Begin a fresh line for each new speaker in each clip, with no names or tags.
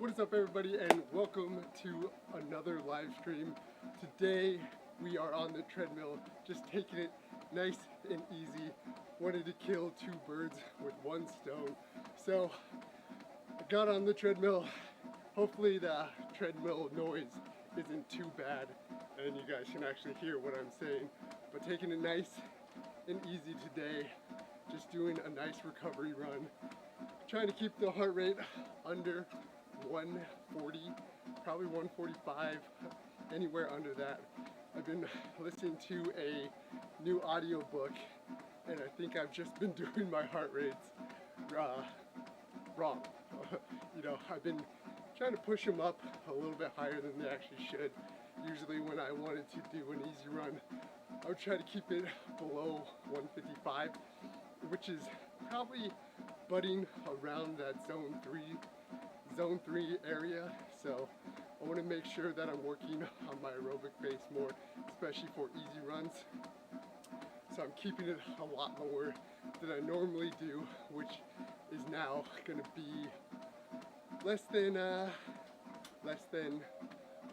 What is up, everybody, and welcome to another live stream. Today we are on the treadmill, just taking it nice and easy. Wanted to kill two birds with one stone. So I got on the treadmill. Hopefully the treadmill noise isn't too bad and you guys can actually hear what I'm saying. But taking it nice and easy today, just doing a nice recovery run. Trying to keep the heart rate under 140, probably 145, anywhere under that. I've been listening to a new audio book and I think I've just been doing my heart rates wrong. You know, I've been trying to push them up a little bit higher than they actually should. Usually when I wanted to do an easy run, I would try to keep it below 155, which is probably butting around that zone 3 area. So I want to make sure that I'm working on my aerobic base more, especially for easy runs. So I'm keeping it a lot lower than I normally do, which is now going to be less than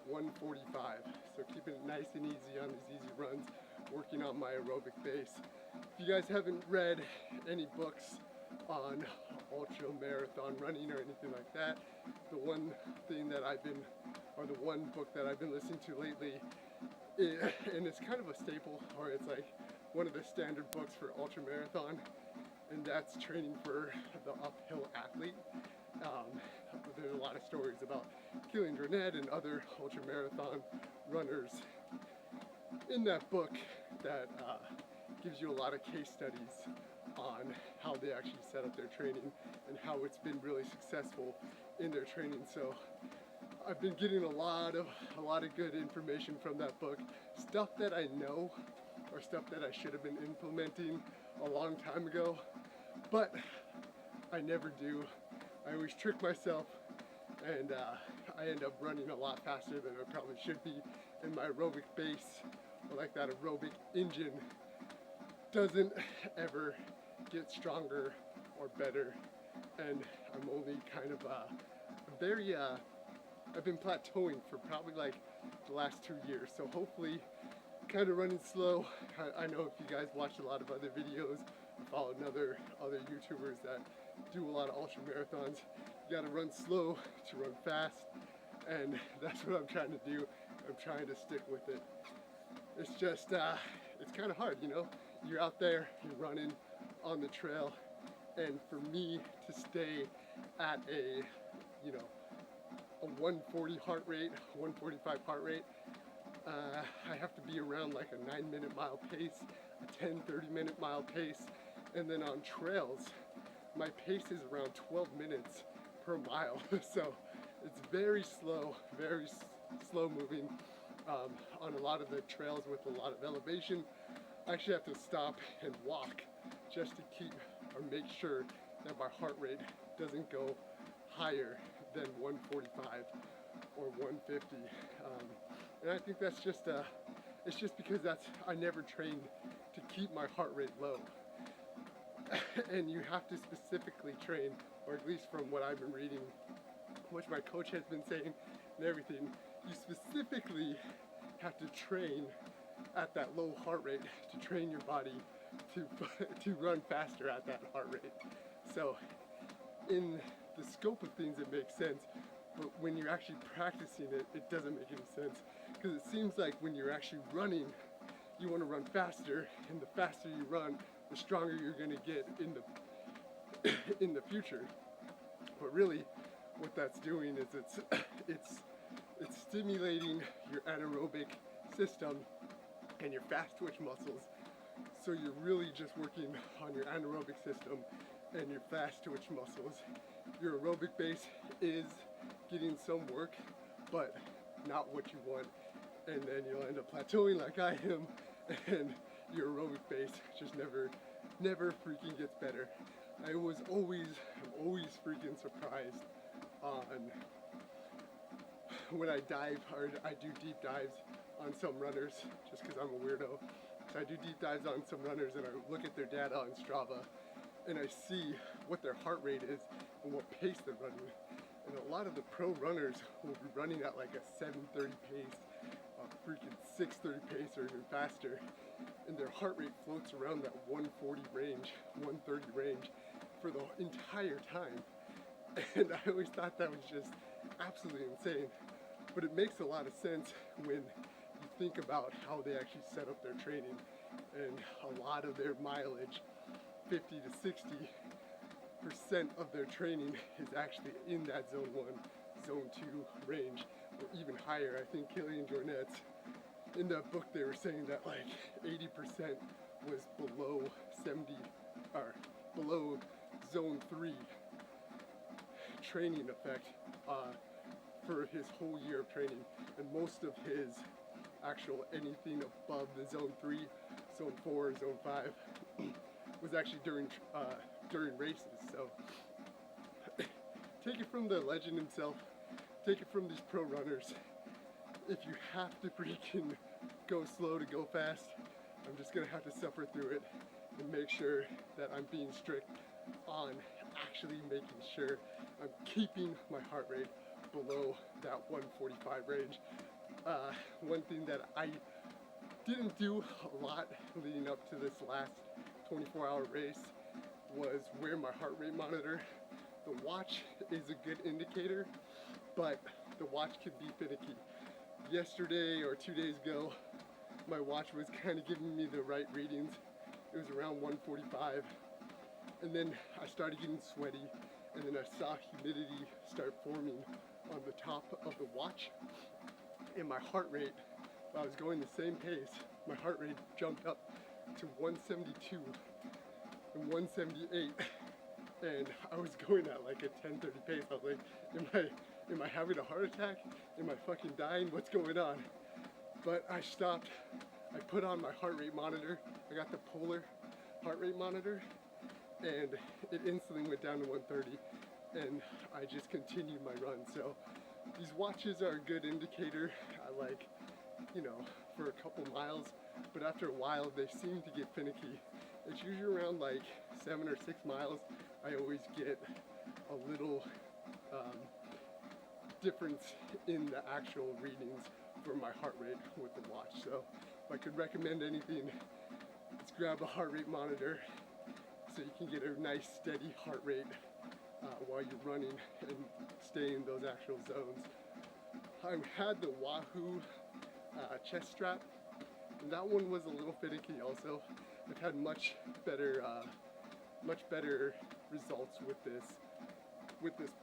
145. So keeping it nice and easy on these easy runs, working on my aerobic base. If you guys haven't read any books on ultra marathon running or anything like that, the one book that I've been listening to lately, and it's kind of a staple, or it's like one of the standard books for ultra marathon, and that's Training for the Uphill Athlete. There's a lot of stories about Killian Jornet and other ultra marathon runners in that book that gives you a lot of case studies on how they actually set up their training and how it's been really successful in their training. So I've been getting a lot of good information from that book, stuff that I know or stuff that I should have been implementing a long time ago, but I never do. I always trick myself, and I end up running a lot faster than I probably should be, and my aerobic base, or like that aerobic engine, doesn't ever get stronger or better, and I'm only kind of I've been plateauing for probably like the last 2 years, so hopefully kind of running slow. I know if you guys watch a lot of other videos, follow other YouTubers that do a lot of ultra marathons, you gotta run slow to run fast, and that's what I'm trying to do. I'm trying to stick with it. It's just it's kind of hard, you know. You're out there, you're running on the trail, and for me to stay at a 140 heart rate, 145 heart rate, I have to be around like a 9-minute mile pace, a 30-minute mile pace, and then on trails, my pace is around 12 minutes per mile. So it's very slow moving. On a lot of the trails with a lot of elevation, I actually have to stop and walk just to keep or make sure that my heart rate doesn't go higher than 145 or 150. And I think that's just it's just because I never trained to keep my heart rate low. And you have to specifically train, or at least from what I've been reading, which my coach has been saying and everything, you specifically have to train at that low heart rate to train your body to run faster at that heart rate. So in the scope of things it makes sense, but when you're actually practicing it, it doesn't make any sense, because it seems like when you're actually running, you want to run faster, and the faster you run, the stronger you're going to get in the future. But really what that's doing is it's stimulating your anaerobic system and your fast twitch muscles. So you're really just working on your anaerobic system and your fast twitch muscles. Your aerobic base is getting some work, but not what you want. And then you'll end up plateauing like I am, and your aerobic base just never freaking gets better. I'm always freaking surprised on when I dive, or I do deep dives on some runners, just because I'm a weirdo. So I do deep dives on some runners and I look at their data on Strava, and I see what their heart rate is and what pace they're running. And a lot of the pro runners will be running at like a 7:30 pace, a freaking 6:30 pace, or even faster. And their heart rate floats around that 140 range, 130 range for the entire time. And I always thought that was just absolutely insane. But it makes a lot of sense when you think about how they actually set up their training. And a lot of their mileage, 50 to 60% of their training is actually in that zone 1, zone 2 range, or even higher. I think Killian Jornet's, in that book they were saying that like 80% was below 70, or below zone 3 training effect for his whole year of training, and most of his actual anything above the zone 3, zone 4, zone 5 was actually during races. So take it from the legend himself, take it from these pro runners. If you have to freaking go slow to go fast, I'm just gonna have to suffer through it and make sure that I'm being strict on actually making sure I'm keeping my heart rate below that 145 range. One thing that I didn't do a lot leading up to this last 24-hour race was wear my heart rate monitor. The watch is a good indicator, but the watch can be finicky. Yesterday or 2 days ago, my watch was kind of giving me the right readings. It was around 145, and then I started getting sweaty, and then I saw humidity start forming on the top of the watch, and my heart rate, while I was going the same pace, my heart rate jumped up to 172 and 178, and I was going at like a 10:30 pace. I was like, am I having a heart attack? Am I fucking dying? What's going on? But I stopped. I put on my heart rate monitor. I got the Polar heart rate monitor, and it instantly went down to 130, and I just continued my run. So these watches are a good indicator, like, you know, for a couple miles, but after a while they seem to get finicky. It's usually around like 7 or 6 miles I always get a little difference in the actual readings for my heart rate with the watch. So if I could recommend anything, let's grab a heart rate monitor so you can get a nice steady heart rate while you're running and stay in those actual zones. I had the Wahoo chest strap, and that one was a little finicky also. I've had much better results with this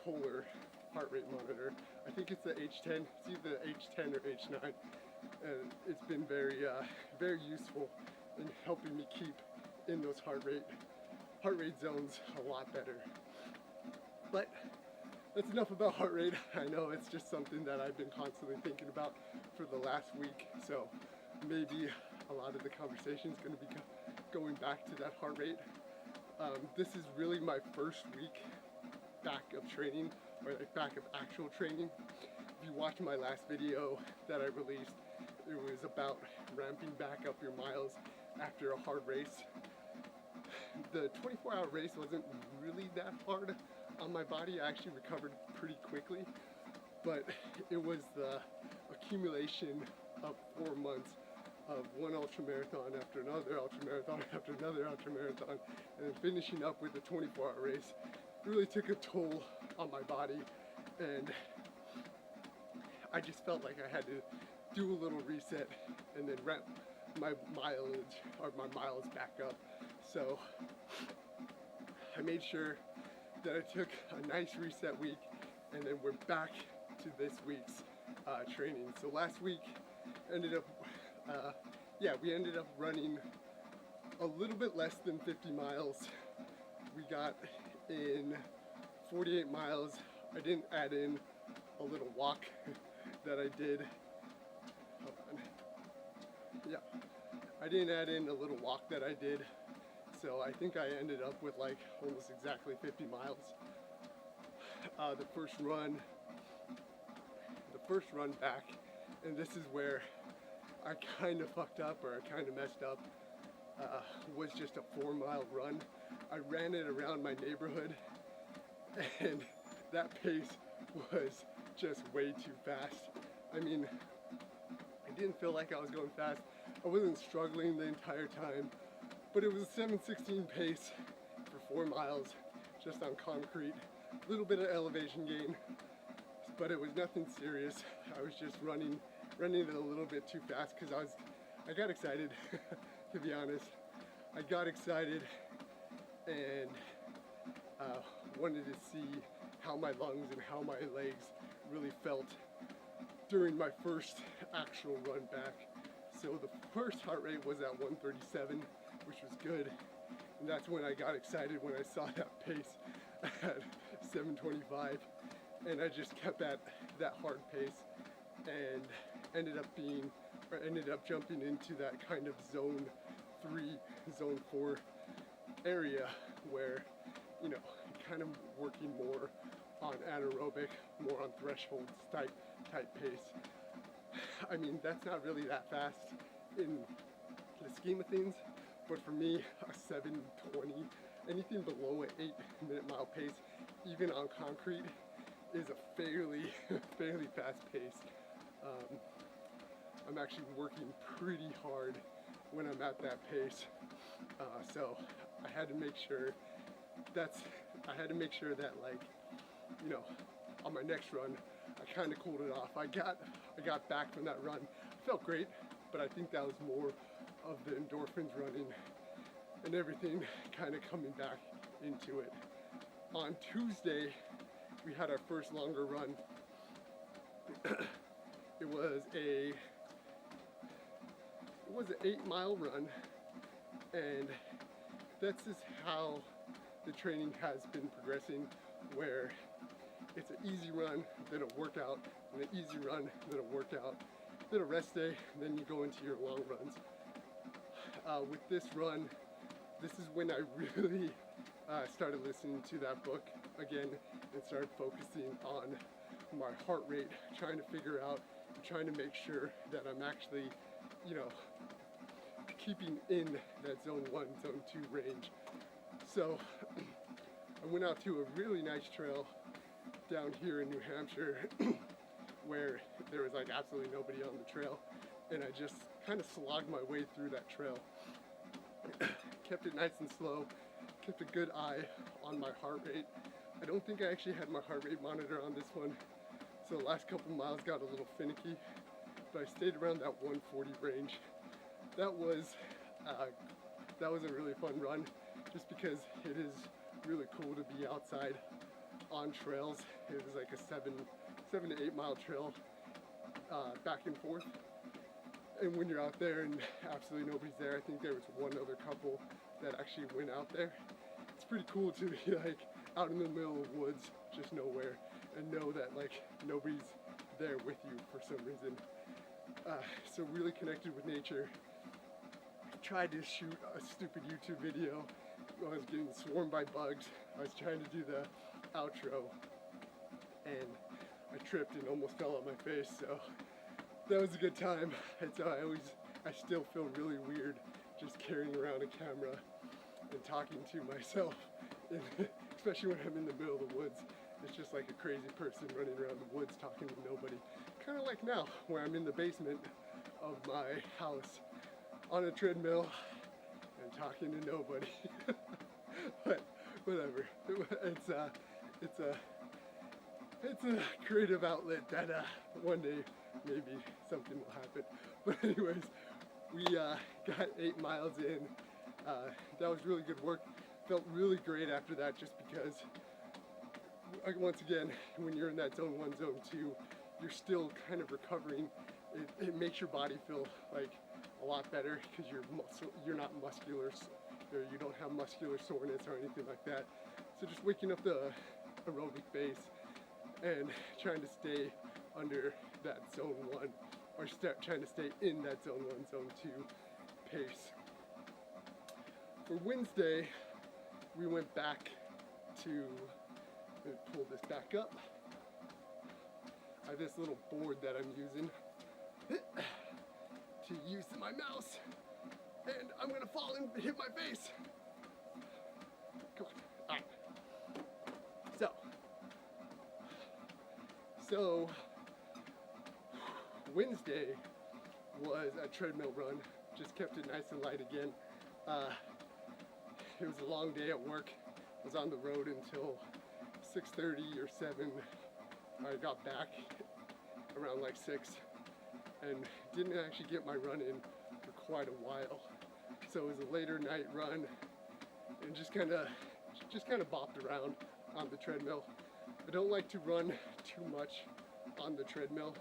Polar heart rate monitor. I think it's the H10. It's either H10 or H9. And it's been very useful in helping me keep in those heart rate zones a lot better. But that's enough about heart rate. I know it's just something that I've been constantly thinking about for the last week. So maybe a lot of the conversation is going to be going back to that heart rate. This is really my first week back of training, or like back of actual training. If you watched my last video that I released, it was about ramping back up your miles after a hard race. The 24-hour race wasn't really that hard on my body. I actually recovered pretty quickly, but it was the accumulation of 4 months of one ultramarathon after another ultramarathon after another ultramarathon, and then finishing up with the 24-hour race. It really took a toll on my body, and I just felt like I had to do a little reset and then ramp my mileage or my miles back up. So I made sure that I took a nice reset week, and then we're back to this week's training. So last week ended up we ended up running a little bit less than 50 miles. We got in 48 miles. I didn't add in a little walk that I did. Hold on. Yeah, I didn't add in a little walk that I did. So I think I ended up with like almost exactly 50 miles. The first run back, and this is where I kind of fucked up, or I kind of messed up, was just a 4-mile run. I ran it around my neighborhood, and that pace was just way too fast. I mean, I didn't feel like I was going fast. I wasn't struggling the entire time, but it was a 7:16 pace for 4 miles just on concrete. A little bit of elevation gain, but it was nothing serious. I was just running it a little bit too fast because I got excited, to be honest. I got excited and wanted to see how my lungs and how my legs really felt during my first actual run back. So the first heart rate was at 137, which was good. And that's when I got excited when I saw that pace at 7:25. And I just kept at that hard pace and ended up jumping into that kind of zone 3, zone 4 area where, you know, kind of working more on anaerobic, more on thresholds type pace. I mean, that's not really that fast in the scheme of things, but for me, a 7:20, anything below an 8-minute mile pace, even on concrete, is a fairly fast pace. I'm actually working pretty hard when I'm at that pace, so I had to make sure that, like, you know, on my next run, I kind of cooled it off. I got back from that run. I felt great, but I think that was more of the endorphins running and everything kind of coming back into it. On Tuesday, we had our first longer run. It was an 8-mile run, and that's just how the training has been progressing, where it's an easy run, then a workout, and an easy run, then a workout, then a rest day, and then you go into your long runs. With this run, this is when I really started listening to that book again and started focusing on my heart rate, trying to figure out, trying to make sure that I'm actually, you know, keeping in that zone 1, zone 2 range. So I went out to a really nice trail down here in New Hampshire where there was like absolutely nobody on the trail, and I just kind of slogged my way through that trail. Kept it nice and slow, kept a good eye on my heart rate. I don't think I actually had my heart rate monitor on this one, so the last couple miles got a little finicky, but I stayed around that 140 range. That was a really fun run, just because it is really cool to be outside on trails. It was like a 7 to 8 mile trail, back and forth. And when you're out there and absolutely nobody's there, I think there was one other couple that actually went out there. It's pretty cool to be like out in the middle of the woods, just nowhere, and know that like nobody's there with you for some reason. So really connected with nature. I tried to shoot a stupid YouTube video. I was getting swarmed by bugs. I was trying to do the outro, and I tripped and almost fell on my face, so that was a good time. And so I still feel really weird just carrying around a camera and talking to myself, especially when I'm in the middle of the woods. It's just like a crazy person running around the woods talking to nobody. Kind of like now, where I'm in the basement of my house on a treadmill and talking to nobody. But whatever. It's a creative outlet that one day maybe something will happen. But anyways, we got 8 miles in. That was really good work. Felt really great after that, just because once again, when you're in that zone 1, zone 2, you're still kind of recovering. It makes your body feel like a lot better because you're not muscular, or you don't have muscular soreness or anything like that. So just waking up the aerobic base and trying to stay under that zone 1, or trying to stay in that zone 1, zone 2 pace. For Wednesday, we went back to, pull this back up. I have this little board that I'm using to use my mouse, and I'm gonna fall and hit my face. Come on. All right. So So Wednesday was a treadmill run. Just kept it nice and light again. It was a long day at work. I was on the road until 6:30 or 7. I got back around like 6 and didn't actually get my run in for quite a while. So it was a later night run and just kind of bopped around on the treadmill. I don't like to run too much on the treadmill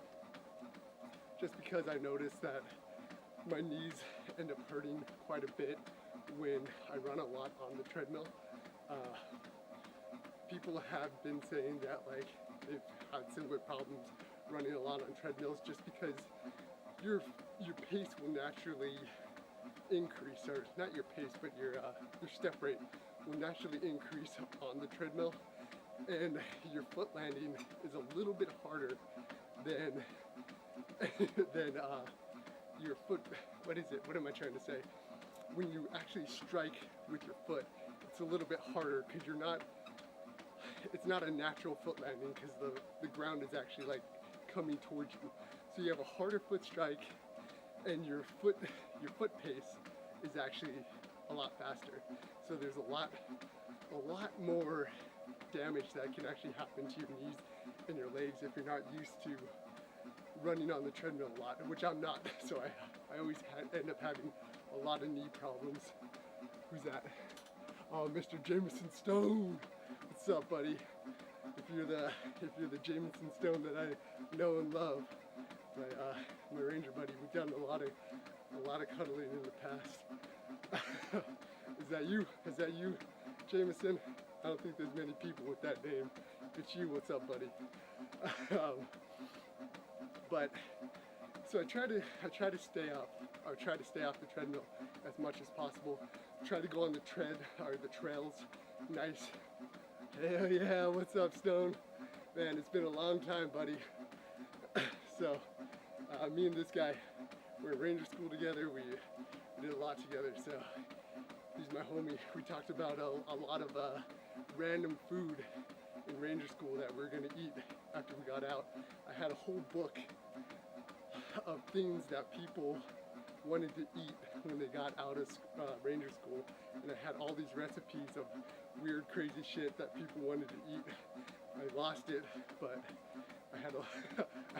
just because I noticed that my knees end up hurting quite a bit when I run a lot on the treadmill. People have been saying that like they've had similar problems running a lot on treadmills just because your pace will naturally increase, or not your pace, but your step rate will naturally increase on the treadmill, and your foot landing is a little bit harder than your foot. What am I trying to say? When you actually strike with your foot, it's a little bit harder because it's not a natural foot landing because the ground is actually like coming towards you. So you have a harder foot strike, and your foot pace is actually a lot faster. So there's a lot more damage that can actually happen to your knees and your legs if you're not used to running on the treadmill a lot, which I'm not. So I always end up having a lot of knee problems. Who's that? Oh, Mr. Jameson Stone. What's up, buddy? If you're the Jameson Stone that I know and love, my Ranger buddy, we've done a lot of cuddling in the past. Is that you? Is that you, Jameson? I don't think there's many people with that name. If it's you, what's up, buddy? But so I try to stay off the treadmill as much as possible. Try to go on the trails. Nice. Hell yeah, what's up, Stone? Man, it's been a long time, buddy. So me and this guy, we're in Ranger school together. We did a lot together, so he's my homie. We talked about a lot of random food in Ranger school that we're gonna eat after we got out. I had a whole book of things that people wanted to eat when they got out of Ranger school, and I had all these recipes of weird, crazy shit that people wanted to eat. I lost it, but I had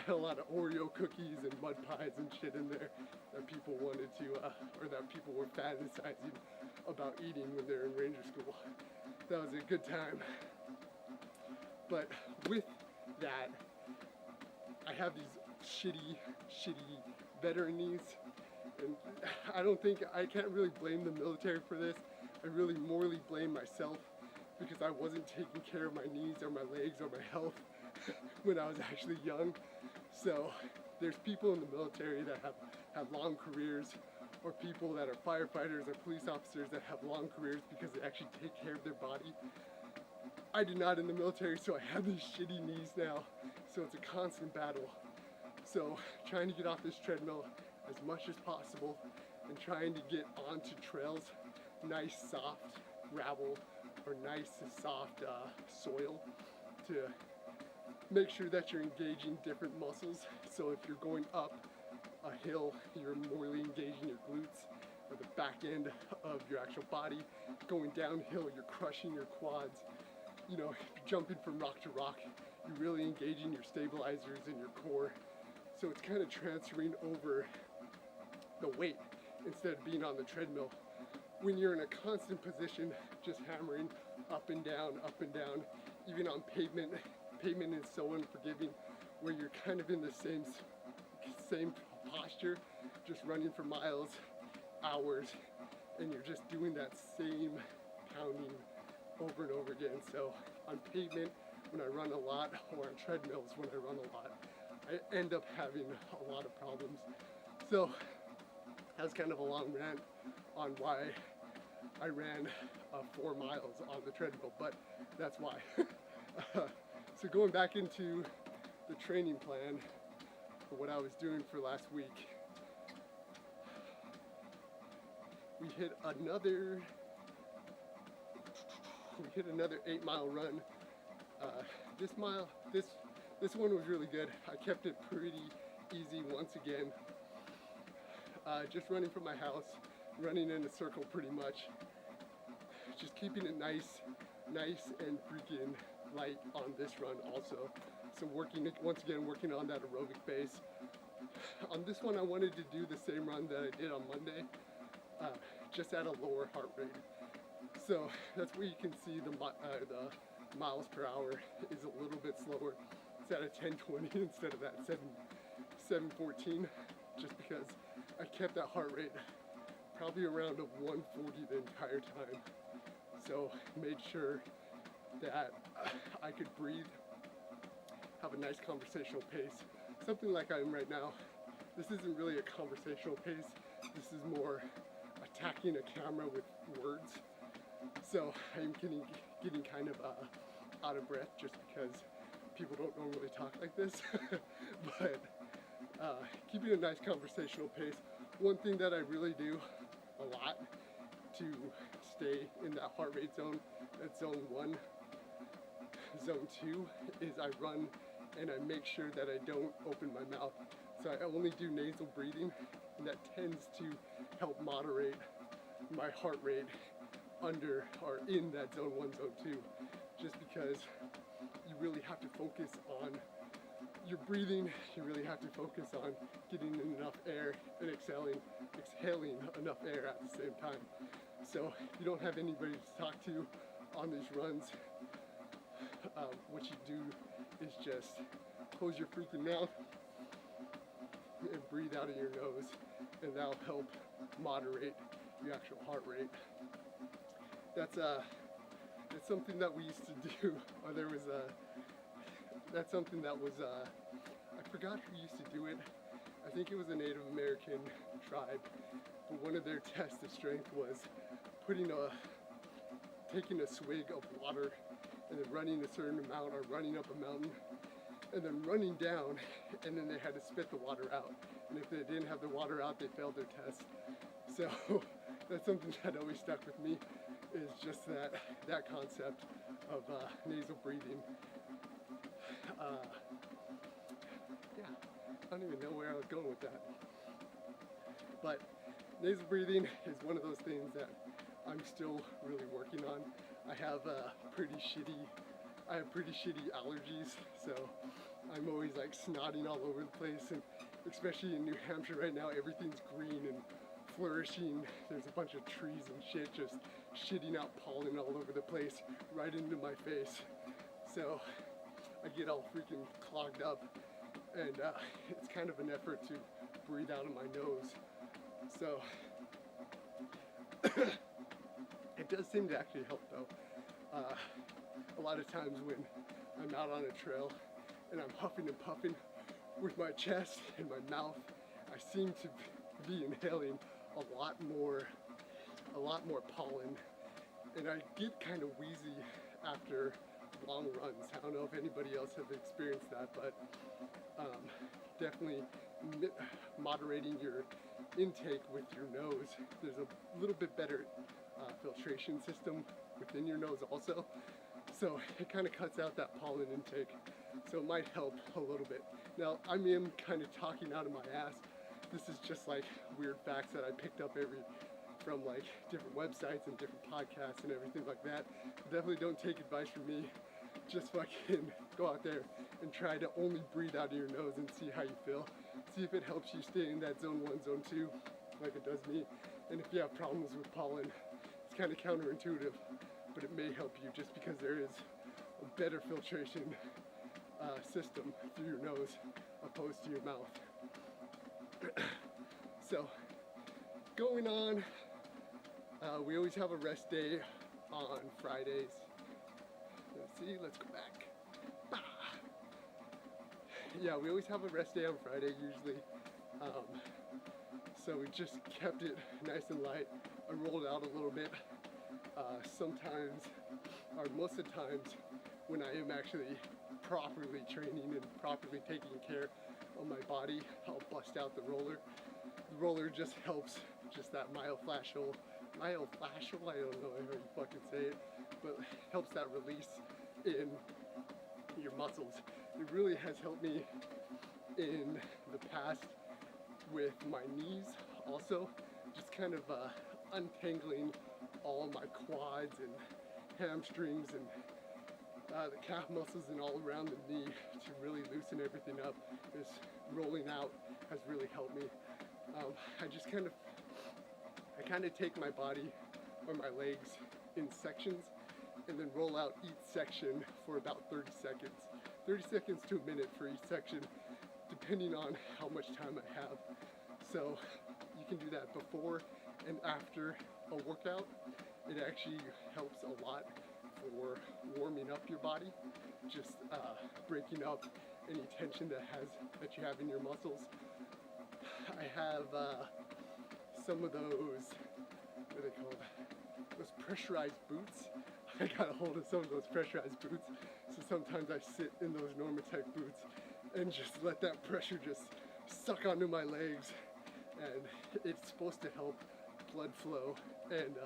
a lot of Oreo cookies and mud pies and shit in there that people wanted to, or that people were fantasizing about eating when they're in Ranger school. That was a good time. But with that, I have these shitty veteran knees, and I can't really blame the military for this. I really morally blame myself because I wasn't taking care of my knees or my legs or my health when I was actually young. So there's people in the military that have long careers, or people that are firefighters or police officers that have long careers because they actually take care of their body. I did not in the military, so I have these shitty knees now. So it's a constant battle. So trying to get off this treadmill as much as possible and trying to get onto trails, nice soft gravel or nice soft soil, to make sure that you're engaging different muscles. So if you're going up a hill, you're morely engaging your glutes or the back end of your actual body. Going downhill, you're crushing your quads. You know, if you're jumping from rock to rock, you're really engaging your stabilizers and your core. So it's kind of transferring over the weight instead of being on the treadmill. When you're in a constant position, just hammering up and down, even on pavement. Pavement is so unforgiving, where you're kind of in the same posture, just running for miles, hours, and you're just doing that same pounding over and over again. So on pavement, when I run a lot, or on treadmills when I run a lot, I end up having a lot of problems. So that's kind of a long rant on why I ran 4 miles on the treadmill, but that's why. So going back into the training plan for what I was doing for last week, we hit another 8-mile run. This this one was really good. I kept it pretty easy once again. Just running from my house, running in a circle pretty much. Just keeping it nice and freaking light on this run also. So once again working on that aerobic base. On this one I wanted to do the same run that I did on Monday, just at a lower heart rate. So that's where you can see the miles per hour is a little bit slower. It's at a 10:20 instead of that 7:14, just because I kept that heart rate probably around a 140 the entire time. So made sure that I could breathe, have a nice conversational pace, something like I am right now. This isn't really a conversational pace. This is more attacking a camera with words. So I'm getting kind of out of breath just because people don't normally talk like this. But keeping a nice conversational pace. One thing that I really do a lot to stay in that heart rate zone, that zone 1, zone 2, is I run and I make sure that I don't open my mouth. So I only do nasal breathing, and that tends to help moderate my heart rate under or in that zone 1, zone 2, just because you really have to focus on your breathing. You really have to focus on getting in enough air and exhaling enough air at the same time. So if you don't have anybody to talk to on these runs, what you do is just close your freaking mouth and breathe out of your nose, and that'll help moderate your actual heart rate. That's something that we used to do, or that's something that was, I forgot who used to do it. I think it was a Native American tribe, but one of their tests of strength was taking a swig of water and then running a certain amount, or running up a mountain and then running down, and then they had to spit the water out. And if they didn't have the water out, they failed their test. So that's something that always stuck with me, is just that concept of nasal breathing. Yeah, I don't even know where I was going with that. But nasal breathing is one of those things that I'm still really working on. I have pretty shitty allergies, so I'm always like snotting all over the place, and especially in New Hampshire right now, everything's green and flourishing. There's a bunch of trees and shit just shitting out pollen all over the place, right into my face. So I get all freaking clogged up, and it's kind of an effort to breathe out of my nose. So it does seem to actually help though. A lot of times when I'm out on a trail and I'm huffing and puffing with my chest and my mouth, I seem to be inhaling a lot more pollen, and I get kind of wheezy after long runs. I don't know if anybody else have experienced that, but definitely moderating your intake with your nose. There's a little bit better filtration system within your nose also, so it kind of cuts out that pollen intake, so it might help a little bit. Now I am kind of talking out of my ass. This is just like weird facts that I picked up from like different websites and different podcasts and everything like that. Definitely don't take advice from me. Just fucking go out there and try to only breathe out of your nose and see how you feel. See if it helps you stay in that zone 1, zone 2 like it does me. And if you have problems with pollen, it's kind of counterintuitive, but it may help you just because there is a better filtration system through your nose opposed to your mouth. So going on, we always have a rest day on Fridays. Let's go back. Bah! Yeah, we always have a rest day on Friday usually. So we just kept it nice and light. I rolled out a little bit. Sometimes, or most of the times, when I am actually properly training and properly taking care of my body, I'll bust out the roller. The roller just helps, just that myofascial, I don't know how you fucking say it, but helps that release in your muscles. It really has helped me in the past with my knees also, just kind of untangling all my quads and hamstrings and the calf muscles and all around the knee to really loosen everything up. This rolling out has really helped me. I kind of take my body or my legs in sections and then roll out each section for about 30 seconds. 30 seconds to a minute for each section, depending on how much time I have. So you can do that before and after a workout. It actually helps a lot for warming up your body, just breaking up any tension that you have in your muscles. I have some of those, what are they called? Those pressurized boots. I got a hold of some of those pressurized boots, so sometimes I sit in those Normatec boots and just let that pressure just suck onto my legs, and it's supposed to help blood flow and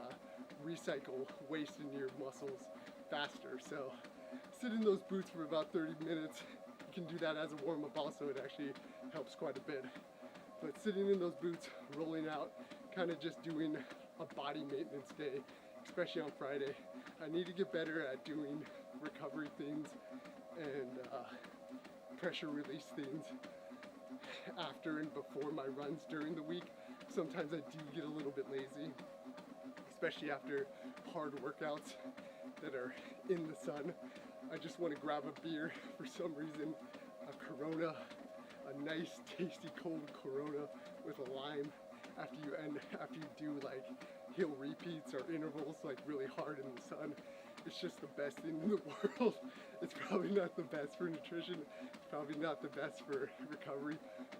recycle waste in your muscles faster. So sit in those boots for about 30 minutes. You can do that as a warm-up also. It actually helps quite a bit. But sitting in those boots, rolling out, kind of just doing a body maintenance day, especially on Friday. I need to get better at doing recovery things and pressure release things after and before my runs during the week. Sometimes I do get a little bit lazy, especially after hard workouts that are in the sun. I just want to grab a beer for some reason, a Corona, a nice tasty cold Corona with a lime after you do like hill repeats or intervals like really hard in the sun. It's just the best thing in the world. It's probably not the best for nutrition, it's probably not the best for recovery,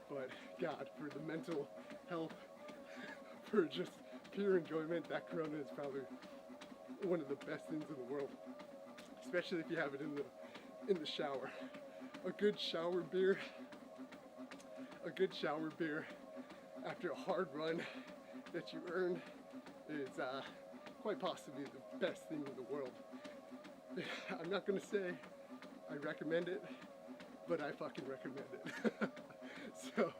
but God, for the mental health, for just pure enjoyment, that Corona is probably one of the best things in the world, especially if you have it in the shower. A good shower beer after a hard run that you earned is quite possibly the best thing in the world. I'm not gonna say I recommend it, but I fucking recommend it. So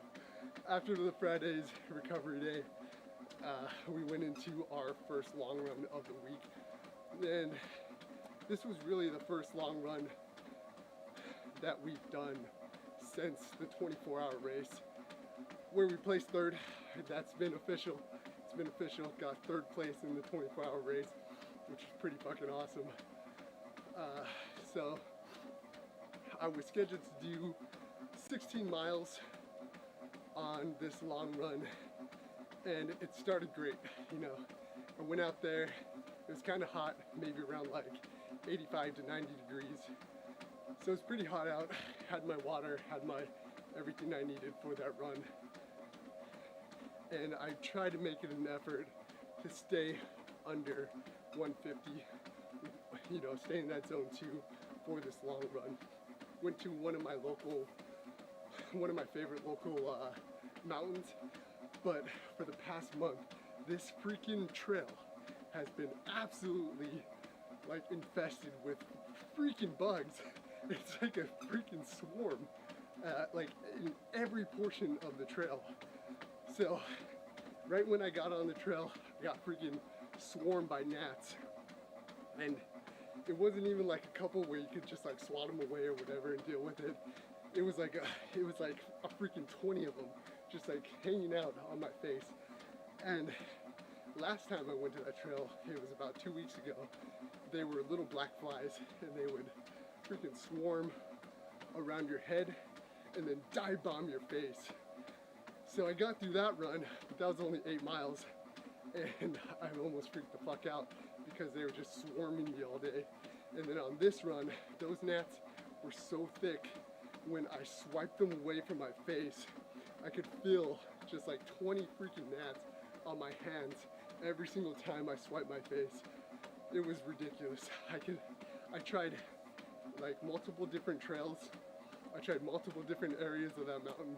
after the Friday's recovery day, we went into our first long run of the week, and this was really the first long run that we've done since the 24-hour race, where we placed third. That's been official. It's been official. Got third place in the 24-hour race, which is pretty fucking awesome. So I was scheduled to do 16 miles on this long run, and it started great. You know, I went out there, it was kind of hot, maybe around like 85 to 90 degrees. So it's pretty hot out. Had my water, had my everything I needed for that run. And I tried to make it an effort to stay under 150, you know, stay in that zone 2 for this long run. Went to one of my favorite local mountains, but for the past month, this freaking trail has been absolutely like infested with freaking bugs. It's like a freaking swarm, like in every portion of the trail. So right when I got on the trail, I got freaking swarmed by gnats, and it wasn't even like a couple where you could just like swat them away or whatever and deal with it. It was like a freaking 20 of them just like hanging out on my face. And last time I went to that trail, it was about 2 weeks ago. They were little black flies, and they would freaking swarm around your head and then dive bomb your face. So I got through that run, but that was only 8 miles, and I almost freaked the fuck out because they were just swarming me all day. And then on this run, those gnats were so thick, when I swiped them away from my face, I could feel just like 20 freaking gnats on my hands every single time I swiped my face. It was ridiculous. I tried like multiple different trails. I tried multiple different areas of that mountain.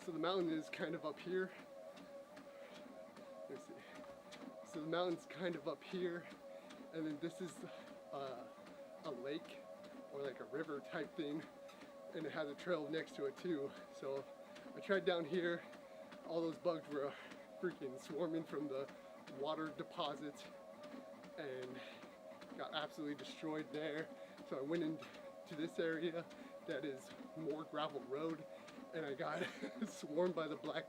So the mountain is kind of up here. Let's see. So the mountain's kind of up here, and then this is a lake or like a river type thing and it has a trail next to it too. So I tried down here, all those bugs were freaking swarming from the water deposits and got absolutely destroyed there. So I went into this area that is more gravel road, and I got swarmed by the black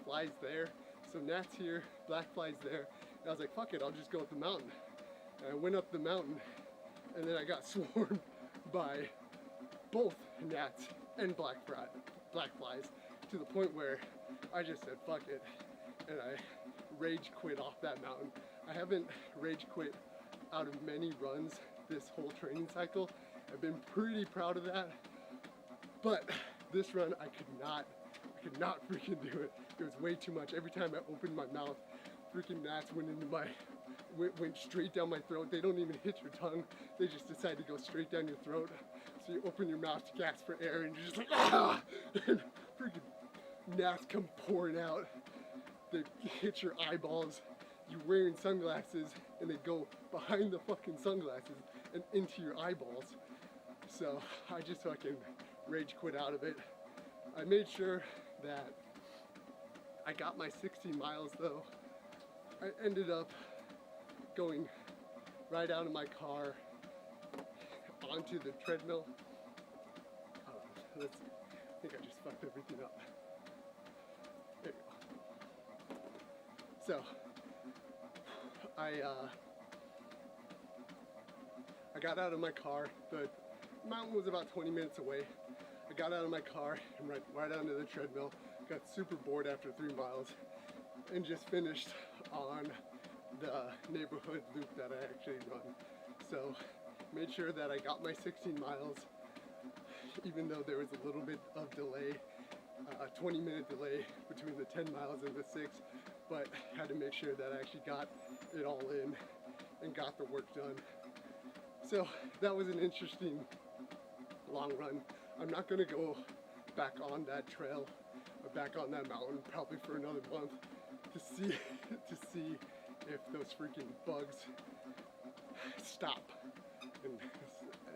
flies there. So gnats here, black flies there. And I was like, fuck it, I'll just go up the mountain. And I went up the mountain, and then I got swarmed by both gnats and black flies, to the point where I just said fuck it, and I rage quit off that mountain. I haven't rage quit out of many runs this whole training cycle. I've been pretty proud of that, but this run I could not freaking do it. It was way too much. Every time I opened my mouth, freaking gnats went straight down my throat. They don't even hit your tongue. They just decide to go straight down your throat. So you open your mouth to gasp for air, and you're just like, ah! And freaking gnats come pouring out. They hit your eyeballs. You're wearing sunglasses, and they go behind the fucking sunglasses and into your eyeballs. So I just fucking rage quit out of it. I made sure that I got my 16 miles though. I ended up going right out of my car onto the treadmill. I think I just fucked everything up. There you go. So I got out of my car. The mountain was about 20 minutes away. I got out of my car and right onto the treadmill. Got super bored after 3 miles and just finished on the neighborhood loop that I actually run. So made sure that I got my 16 miles, even though there was a little bit of delay, a 20-minute delay between the 10 miles and the 6, but had to make sure that I actually got it all in and got the work done. So that was an interesting long run. I'm not gonna go back on that trail or back on that mountain probably for another month to see if those freaking bugs stop and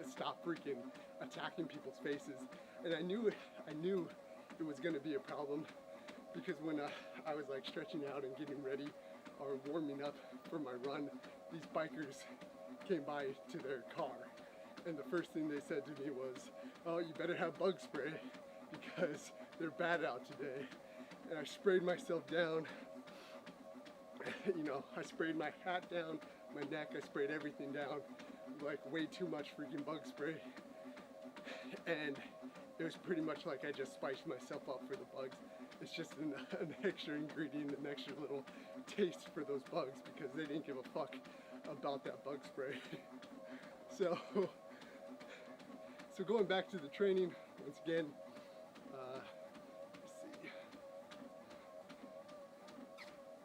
stop freaking attacking people's faces. And I knew it was gonna be a problem, because when I was like stretching out and getting ready or warming up for my run, these bikers came by to their car, and the first thing they said to me was, oh, you better have bug spray because they're bad out today. And I sprayed myself down. You know, I sprayed my hat down, my neck, I sprayed everything down, like way too much freaking bug spray. And it was pretty much like I just spiced myself up for the bugs. It's just an extra ingredient, an extra little taste for those bugs, because they didn't give a fuck about that bug spray. So going back to the training, once again, let's see.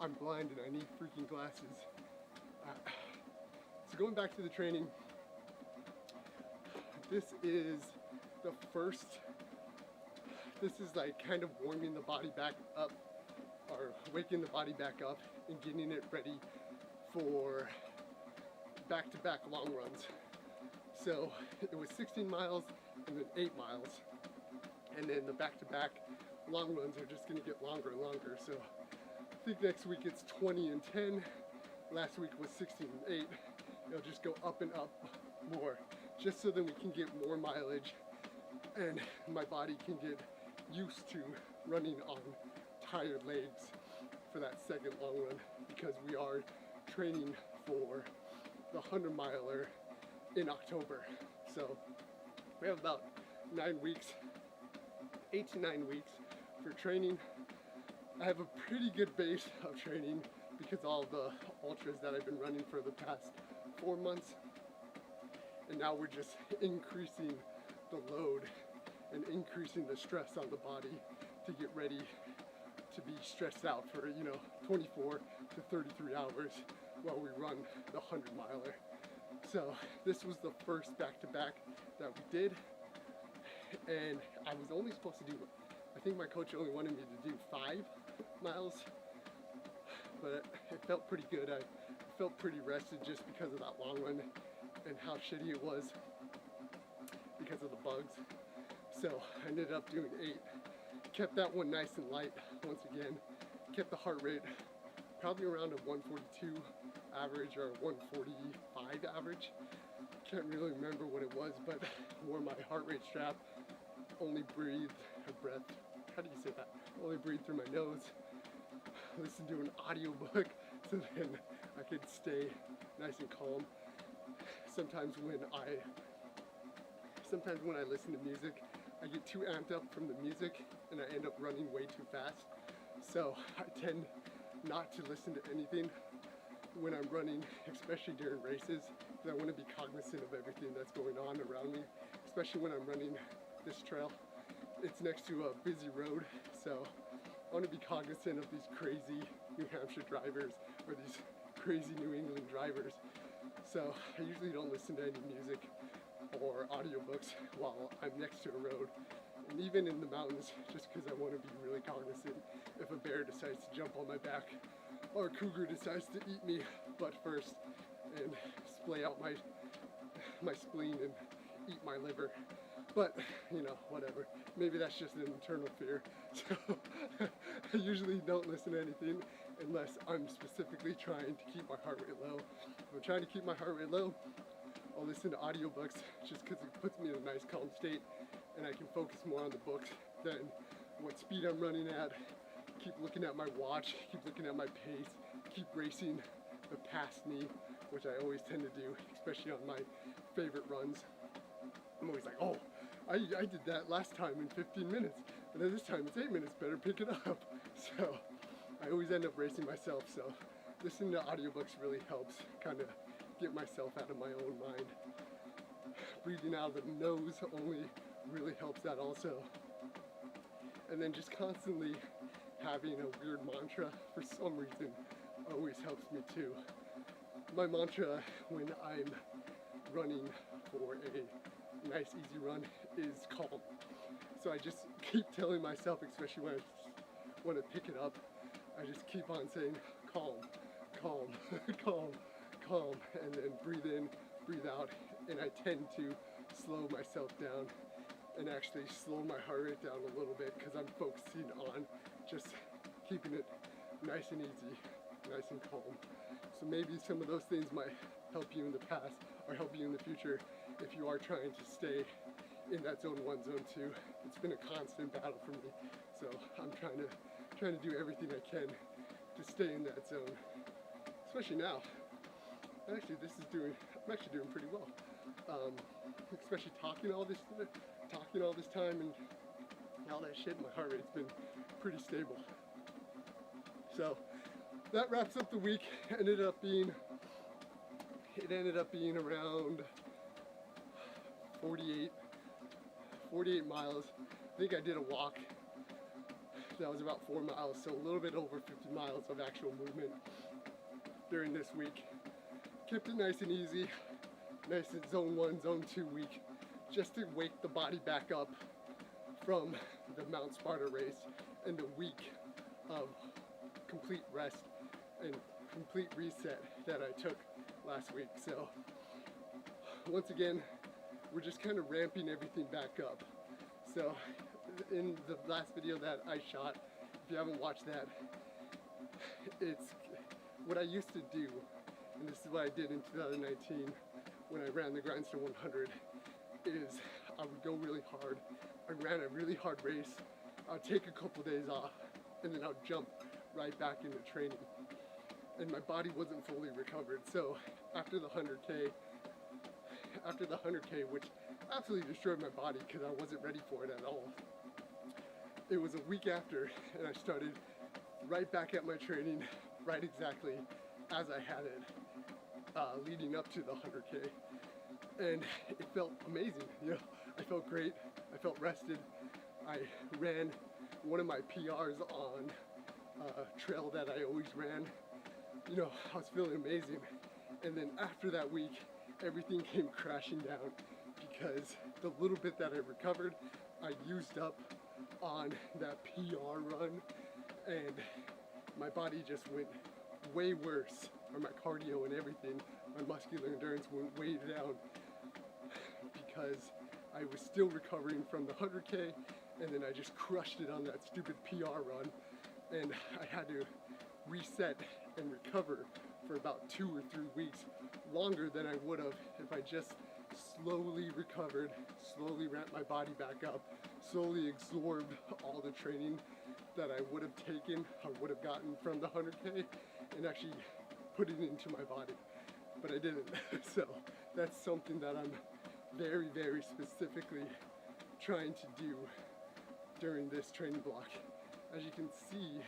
I'm blind and I need freaking glasses. So going back to the training, this is like kind of warming the body back up, or waking the body back up and getting it ready for back-to-back long runs. So it was 16 miles and then 8 miles. And then the back-to-back long runs are just gonna get longer and longer. So I think next week it's 20 and 10. Last week was 16 and 8. It'll just go up and up more, just so that we can get more mileage and my body can get used to running on tired legs for that second long run, because we are training for the 100-miler in October. So we have about 9 weeks, 8 to 9 weeks for training. I have a pretty good base of training because all the ultras that I've been running for the past 4 months, and now we're just increasing the load and increasing the stress on the body to get ready to be stressed out for, 24 to 33 hours while we run the 100-miler. So this was the first back-to-back that we did, and I was only supposed to do, I think my coach only wanted me to do 5 miles, but it felt pretty good. I felt pretty rested just because of that long run and how shitty it was because of the bugs. So I ended up doing 8. Kept that one nice and light once again. Kept the heart rate probably around a 142 average or 145 average. Can't really remember what it was, but wore my heart rate strap. Only breathed a breath. How do you say that? Only breathed through my nose. Listened to an audiobook so then I could stay nice and calm. Sometimes when I listen to music, I get too amped up from the music and I end up running way too fast. So I tend not to listen to anything when I'm running, especially during races, because I want to be cognizant of everything that's going on around me, especially when I'm running this trail. It's next to a busy road, so I want to be cognizant of these crazy New Hampshire drivers or these crazy New England drivers. So I usually don't listen to any music or audiobooks while I'm next to a road. And even in the mountains, just because I want to be really cognizant if a bear decides to jump on my back or a cougar decides to eat me butt first and splay out my spleen and eat my liver. But, you know, whatever. Maybe that's just an internal fear. So I usually don't listen to anything unless I'm specifically trying to keep my heart rate low. If I'm trying to keep my heart rate low, I'll listen to audiobooks just because it puts me in a nice calm state and I can focus more on the book than what speed I'm running at. Keep looking at my watch, keep looking at my pace, keep racing the past me, which I always tend to do, especially on my favorite runs. I'm always like, oh, I did that last time in 15 minutes, and then this time it's 8 minutes, better pick it up. So I always end up racing myself, so listening to audiobooks really helps kind of get myself out of my own mind. Breathing out of the nose only really helps that also. And then just constantly having a weird mantra for some reason always helps me too. My mantra when I'm running for a nice easy run is calm. So I just keep telling myself, especially when I want to pick it up, I just keep on saying calm, calm, calm, calm, and then breathe in, breathe out, and I tend to slow myself down and actually slow my heart rate down a little bit because I'm focusing on just keeping it nice and easy, nice and calm. So maybe some of those things might help you in the past or help you in the future if you are trying to stay in that zone 1, zone 2. It's been a constant battle for me, so I'm trying to do everything I can to stay in that zone, especially now. Actually, I'm actually doing pretty well. Especially talking all this time and all that shit. My heart rate's been pretty stable. So that wraps up the week. It ended up being around 48 miles. I think I did a walk that was about 4 miles, so a little bit over 50 miles of actual movement during this week. Kept it nice and easy, nice and zone 1, zone 2 week, just to wake the body back up from the Mount Sparta race and the week of complete rest and complete reset that I took last week. So once again, we're just kind of ramping everything back up. So in the last video that I shot, if you haven't watched that, it's what I used to do, and this is what I did in 2019 when I ran the Grindstone 100, is I would go really hard. I ran a really hard race. I'd take a couple days off, and then I'd jump right back into training. And my body wasn't fully recovered. So after the 100K, which absolutely destroyed my body because I wasn't ready for it at all. It was a week after, and I started right back at my training, right exactly as I had it, leading up to the 100K. And it felt amazing, you know. I felt great, I felt rested. I ran one of my PRs on a trail that I always ran. You know, I was feeling amazing. And then after that week, everything came crashing down because the little bit that I recovered, I used up on that PR run, and my body just went way worse, or my cardio and everything, my muscular endurance went way down because I was still recovering from the 100K, and then I just crushed it on that stupid PR run, and I had to reset and recover for about 2 or 3 weeks, longer than I would have if I just slowly recovered, slowly ramped my body back up, slowly absorbed all the training that I would have taken or would have gotten from the 100K and actually put it into my body. But I didn't. So that's something that I'm very, very specifically trying to do during this training block. As you can see,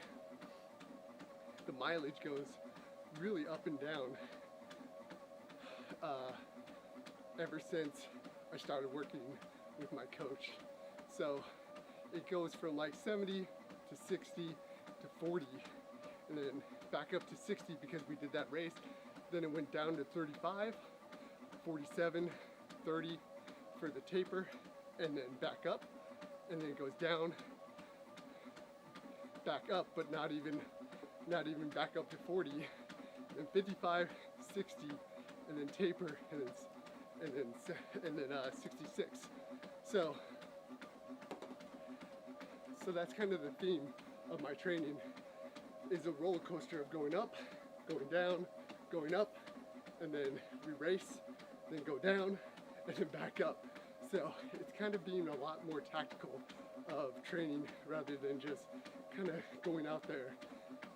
the mileage goes really up and down ever since I started working with my coach. So it goes from like 70 to 60 to 40, and then back up to 60 because we did that race. Then it went down to 35, 47, 30 for the taper, and then back up, and then it goes down, back up, but not even back up to 40, then 55, 60, and then taper, and then 66. So that's kind of the theme of my training, is a roller coaster of going up, going down, going up, and then we race, then go down, and then back up. So it's kind of being a lot more tactical of training rather than just kind of going out there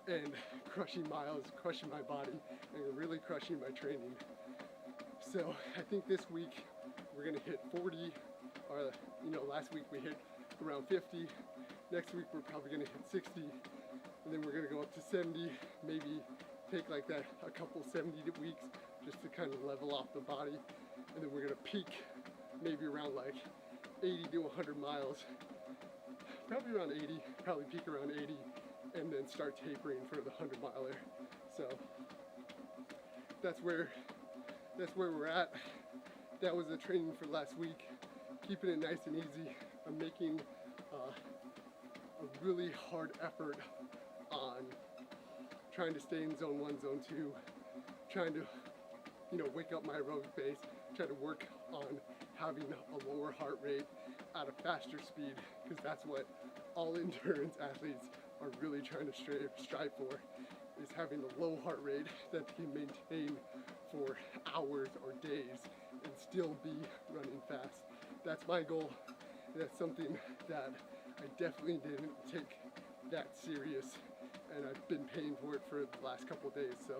and crushing miles, crushing my body, and really crushing my training. So I think this week we're gonna hit 40, or last week we hit around 50. Next week we're probably gonna hit 60, and then we're gonna go up to 70, maybe take like that a couple 70 weeks just to kind of level off the body, and then we're gonna peak maybe around like 80 to 100 miles, probably around 80, probably peak around 80, and then start tapering for the 100 miler. So that's where we're at. That was the training for last week, keeping it nice and easy. I'm making a really hard effort on trying to stay in zone 1, zone 2, trying to wake up my aerobic base, try to work on having a lower heart rate at a faster speed, because that's what all endurance athletes are really trying to strive for, is having a low heart rate that they can maintain for hours or days and still be running fast. That's my goal. That's something that I definitely didn't take that serious, and I've been paying for it for the last couple of days,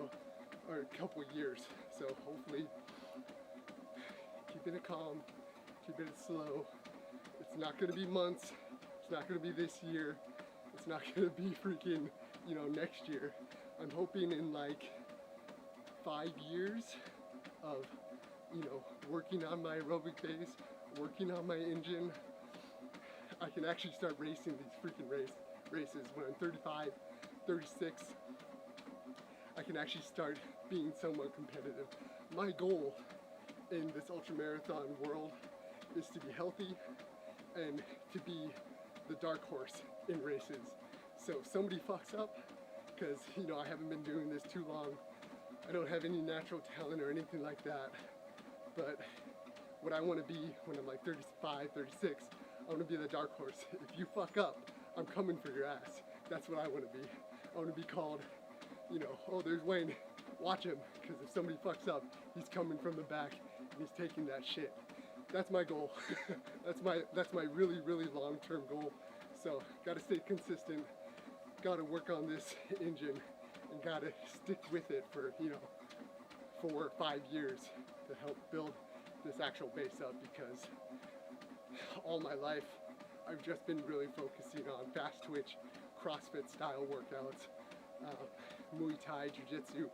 or a couple of years. So hopefully, keeping it calm, keeping it slow. It's not gonna be months. It's not gonna be this year. It's not gonna be freaking, next year. I'm hoping in like 5 years of, working on my aerobic base, working on my engine, I can actually start racing these freaking races. When I'm 35, 36, I can actually start being somewhat competitive. My goal in this ultramarathon world is to be healthy and to be the dark horse in races. So if somebody fucks up, because I haven't been doing this too long, I don't have any natural talent or anything like that, but what I want to be when I'm like 35, 36, I want to be the dark horse. If you fuck up, I'm coming for your ass. That's what I want to be. I want to be called, oh, there's Wayne, watch him, because if somebody fucks up, he's coming from the back and he's taking that shit. That's my goal. that's my really, really long-term goal. So gotta stay consistent, gotta work on this engine, and gotta stick with it for 4 or 5 years to help build this actual base up, because all my life I've just been really focusing on fast twitch, CrossFit style workouts, Muay Thai, Jiu-Jitsu,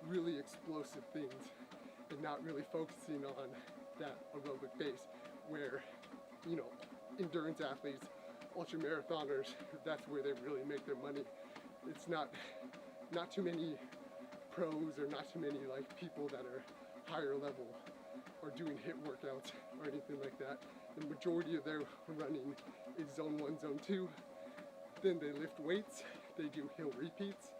really explosive things, and not really focusing on that aerobic base where, endurance athletes, ultramarathoners, that's where they really make their money. It's not too many pros or not too many people that are higher level or doing HIIT workouts or anything like that. The majority of their running is zone 1, zone 2. Then they lift weights, they do hill repeats,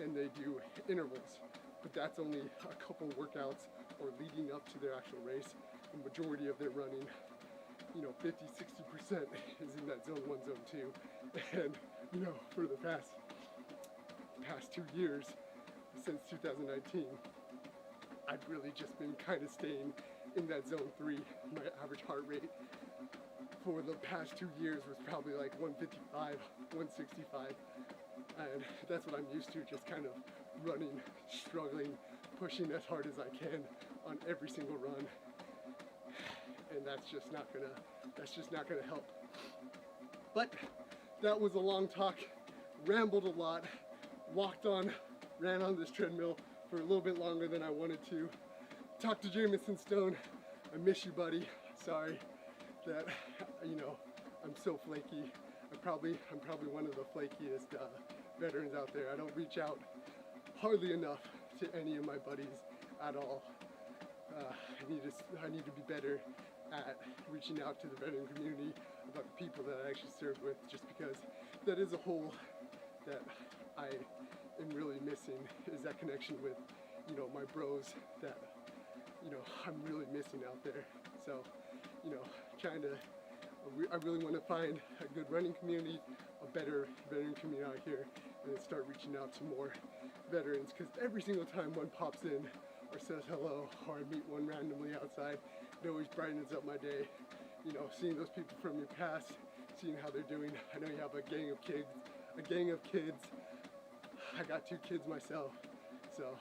and they do intervals. But that's only a couple workouts or leading up to their actual race. The majority of their running you know, 50, 60% is in that zone 1, zone 2. And, you know, for the past 2 years, since 2019, I've really just been kind of staying in that zone 3. My average heart rate for the past 2 years was probably like 155, 165. And that's what I'm used to, just kind of running, struggling, pushing as hard as I can on every single run. And that's just not gonna help. But that was a long talk, rambled a lot, ran on this treadmill for a little bit longer than I wanted to. Talked to Jamison Stone. I miss you, buddy. Sorry that, you know, I'm so flaky. I'm probably one of the flakiest veterans out there. I don't reach out hardly enough to any of my buddies at all. I need to be better at reaching out to the veteran community about the people that I actually served with, just because that is a hole that I am really missing, is that connection with, you know, my bros that, you know, I'm really missing out there. So, you know, I really want to find a good running community, a better veteran community out here, and then start reaching out to more veterans, because every single time one pops in or says hello, or I meet one randomly outside, it always brightens up my day. You know, seeing those people from your past, seeing how they're doing. I know you have a gang of kids. I got 2 kids myself, so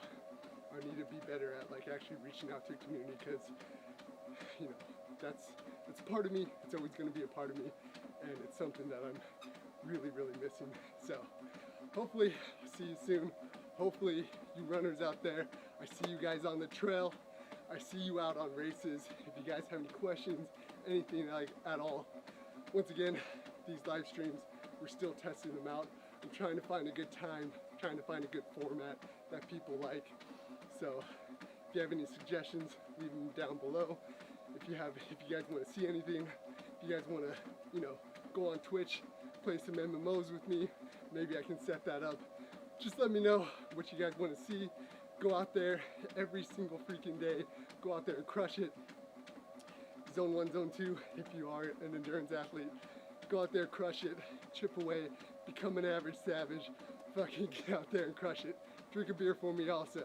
I need to be better at like actually reaching out to the community, because, you know, that's part of me. It's always going to be a part of me, and it's something that I'm really, really missing. So hopefully I'll see you soon. Hopefully you runners out there, I see you guys on the trail. I see you out on races. If you guys have any questions, anything like at all, once again, these live streams, we're still testing them out. I'm trying to find a good time, trying to find a good format that people like. So if you have any suggestions, leave them down below. If you guys want to see anything, if you guys want to, you know, go on Twitch, play some MMOs with me, maybe I can set that up. Just let me know what you guys want to see. Go out there every single freaking day. Go out there and crush it. Zone 1, Zone 2, if you are an endurance athlete. Go out there, crush it, chip away, become an average savage. Fucking get out there and crush it. Drink a beer for me also.